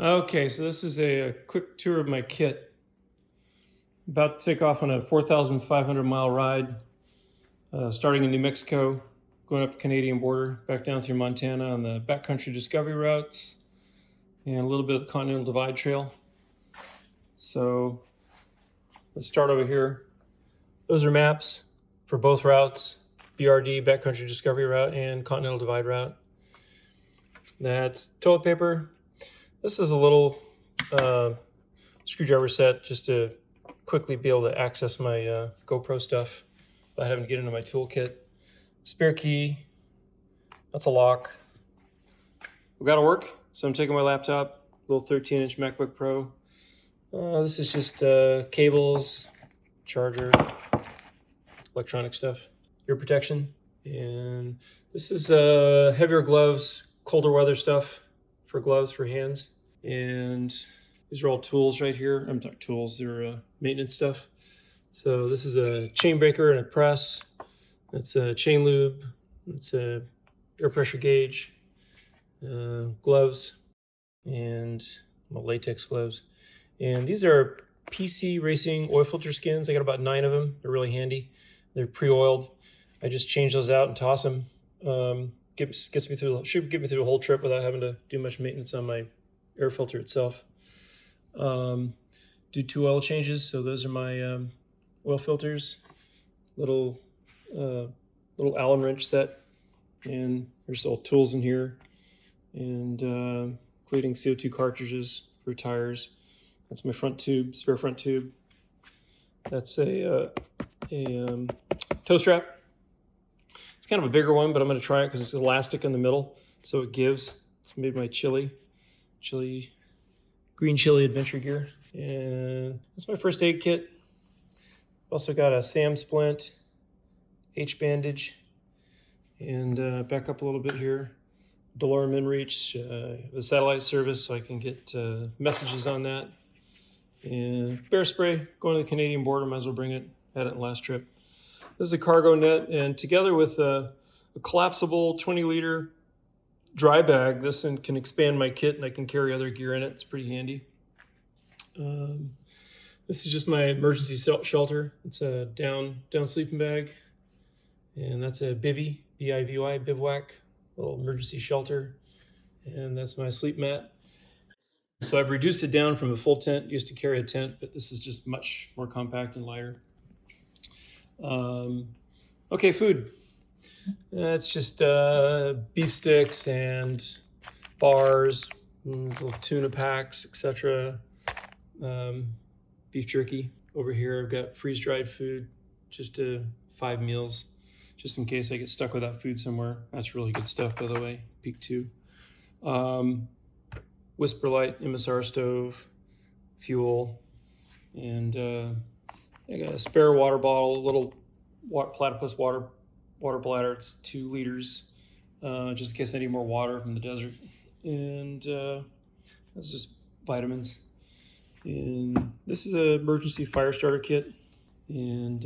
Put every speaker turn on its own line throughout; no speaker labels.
Okay, so this is a quick tour of my kit. About to take off on a 4,500 mile ride, starting in New Mexico, going up the Canadian border, back down through Montana on the Backcountry Discovery Routes, and a little bit of the Continental Divide Trail. So let's start over here. Those are maps for both routes, BRD, Backcountry Discovery Route, and Continental Divide Route. That's toilet paper. This is a little screwdriver set just to quickly be able to access my GoPro stuff without having to get into my toolkit. Spare key, that's a lock. We've got to work, so I'm taking my laptop, little 13-inch MacBook Pro. This is just cables, charger, electronic stuff, ear protection. And this is heavier gloves, colder weather stuff for gloves for hands. And these are all tools right here. I'm not tools, they're maintenance stuff. So this is a chain breaker and a press. That's a chain lube. It's a air pressure gauge, gloves, and latex gloves. And these are PC Racing oil filter skins. I got about 9 of them. They're really handy. They're pre-oiled. I just change those out and toss them. Should get me through the whole trip without having to do much maintenance on my air filter itself. Do 2 oil changes. So those are my oil filters. Little Allen wrench set, and there's all tools in here, and including CO2 cartridges for tires. That's my front tube, spare front tube. That's a toe strap. It's kind of a bigger one, but I'm going to try it because it's elastic in the middle, so it gives. It's made by green chili adventure gear, and that's my first aid kit. Also got a SAM splint, H bandage, and back up a little bit here. DeLorme inReach, the satellite service, so I can get messages on that. And bear spray, going to the Canadian border, might as well bring it. Had it last trip. This is a cargo net, and together with a collapsible 20-liter dry bag, this can expand my kit, and I can carry other gear in it. It's pretty handy. This is just my emergency shelter. It's a down sleeping bag, and that's a bivy, B-I-V-Y, bivouac, little emergency shelter, and that's my sleep mat. So I've reduced it down from a full tent. Used to carry a tent, but this is just much more compact and lighter. Okay, food. It's just beef sticks and bars, little tuna packs, etc. Beef jerky. Over here I've got freeze-dried food, just 5 meals, just in case I get stuck without food somewhere. That's really good stuff, by the way. Peak 2. Whisper Light, MSR stove, fuel, and I got a spare water bottle, a little platypus water bladder. It's 2 liters, just in case I need more water from the desert. And that's just vitamins. And this is an emergency fire starter kit. And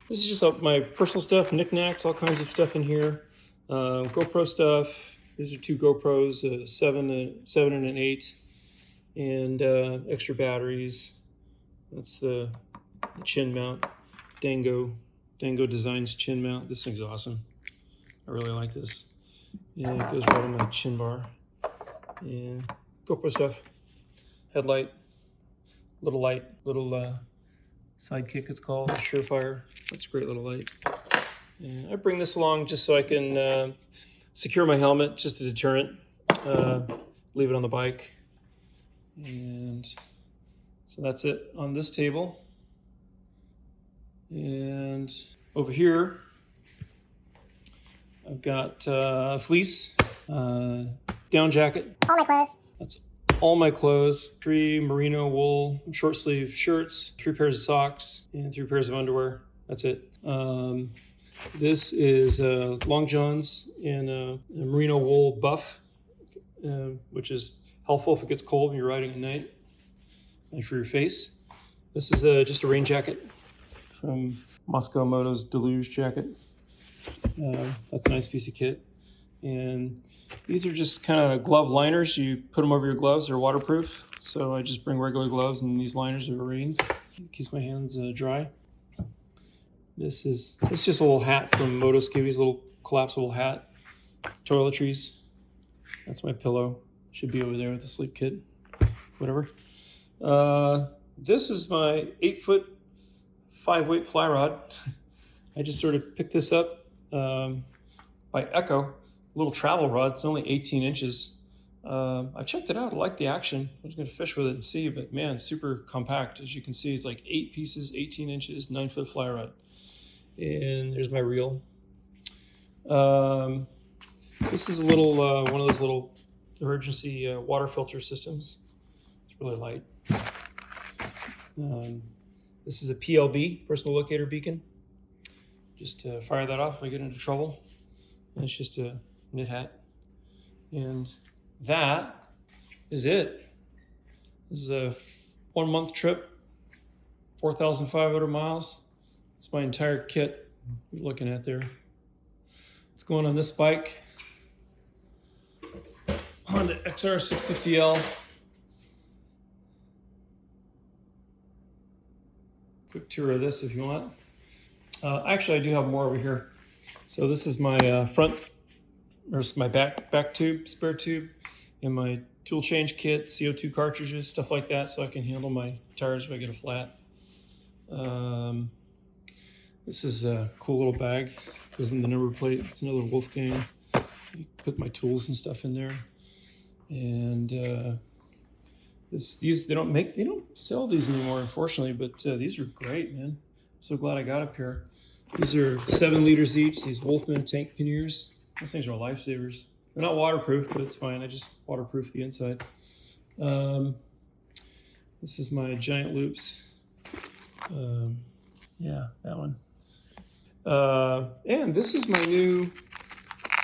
this is just my personal stuff, knickknacks, all kinds of stuff in here. GoPro stuff. These are 2 GoPros, a 7 and an 8, and extra batteries. That's the chin mount, Dango Designs chin mount. This thing's awesome. I really like this. And it goes right on my chin bar. And GoPro stuff, headlight, little sidekick it's called, Surefire. That's a great little light. And I bring this along just so I can secure my helmet, just a deterrent. Leave it on the bike. And so that's it on this table. And over here, I've got fleece, down jacket.
All my clothes.
That's all my clothes. 3 merino wool short sleeve shirts, 3 pairs of socks, and 3 pairs of underwear. That's it. This is long johns and a merino wool buff, which is helpful if it gets cold when you're riding at night, and for your face. This is just a rain jacket from Moscow Moto's Deluge jacket. That's a nice piece of kit. And these are just kind of glove liners. You put them over your gloves. They're waterproof. So I just bring regular gloves, and these liners are Marines. It keeps my hands dry. This is just a little hat from Motoskivvy's, little collapsible hat. Toiletries. That's my pillow. Should be over there with the sleep kit. Whatever. This is my 8-foot 5-weight fly rod. I just sort of picked this up by Echo, a little travel rod. It's only 18 inches. I checked it out. I like the action. I was going to fish with it and see, but man, super compact. As you can see, it's like 8 pieces, 18 inches, 9-foot fly rod. And there's my reel. This is a little one of those little emergency water filter systems. It's really light. This is a PLB, personal locator beacon. Just to fire that off if I get into trouble. And it's just a knit hat. And that is it. This is a 1-month trip, 4,500 miles. It's my entire kit you're looking at there. It's going on this bike, Honda XR 650L. Quick tour of this if you want. Actually, I do have more over here. So this is my front, there's my back tube, spare tube, and my tool change kit, CO2 cartridges, stuff like that, so I can handle my tires if I get a flat. This is a cool little bag. Goes in the number plate. It's another Wolfgang. I put my tools and stuff in there. And these they don't sell these anymore, unfortunately. But these are great, man. I'm so glad I got up here. These are 7 liters each. These Wolfman tank panniers. Those things are lifesavers. They're not waterproof, but it's fine. I just waterproof the inside. This is my giant loops. Yeah, that one. And this is my new,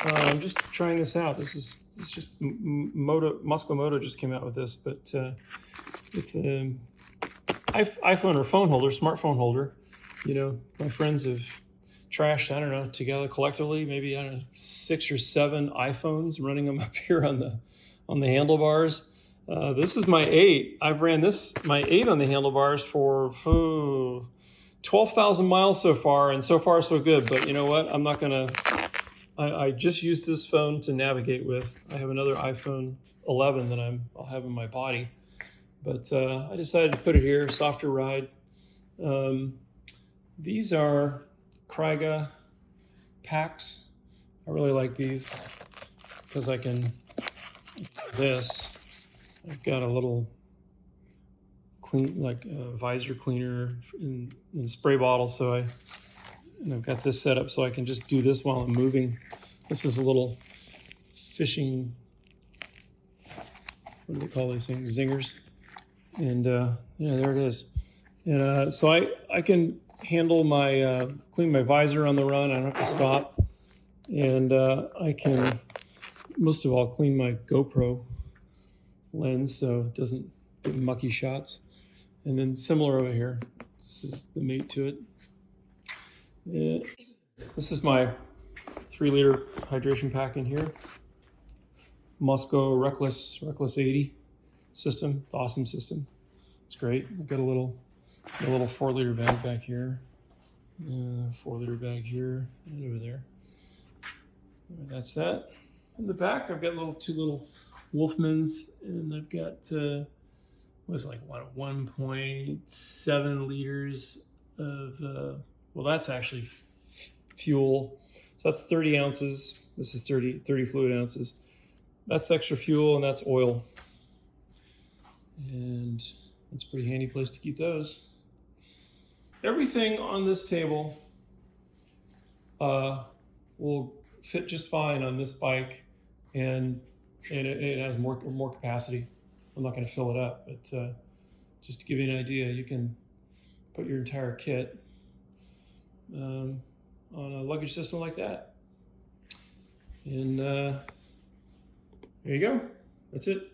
I'm just trying this out. This is just Musco Moto just came out with this, but it's an iPhone or phone holder, smartphone holder. You know, my friends have trashed, I don't know, together collectively, maybe, I don't know, 6 or 7 iPhones, running them up here on the handlebars. This is my 8. I've ran my 8 on the handlebars for 12,000 miles so far, and so far so good. But you know what? I'm not gonna. I just use this phone to navigate with. I have another iPhone 11 that I'll have in my body, but I decided to put it here. Softer ride. These are Kryga packs. I really like these because I can. This. I've got a little clean, like a visor cleaner in spray bottle. So I've got this set up so I can just do this while I'm moving. This is a little fishing, what do they call these things? Zingers. And yeah, there it is. And so I can handle my, clean my visor on the run. I don't have to stop. And I can, most of all, clean my GoPro lens so it doesn't get mucky shots. And then similar over here, this is the mate to it. This is my 3-liter hydration pack in here. Musco Reckless 80 system. It's an awesome system. It's great. I've got a little 4-liter bag back here. 4-liter bag here and over there. That's that. In the back, I've got 2 little Wolfmans, and I've got was like 1.7 liters of well, that's actually fuel, so that's 30 ounces. This is 30 fluid ounces. That's extra fuel, and that's oil, and that's a pretty handy place to keep those. Everything on this table will fit just fine on this bike, and it has more capacity. I'm not going to fill it up, but just to give you an idea, you can put your entire kit on a luggage system like that. And there you go. That's it.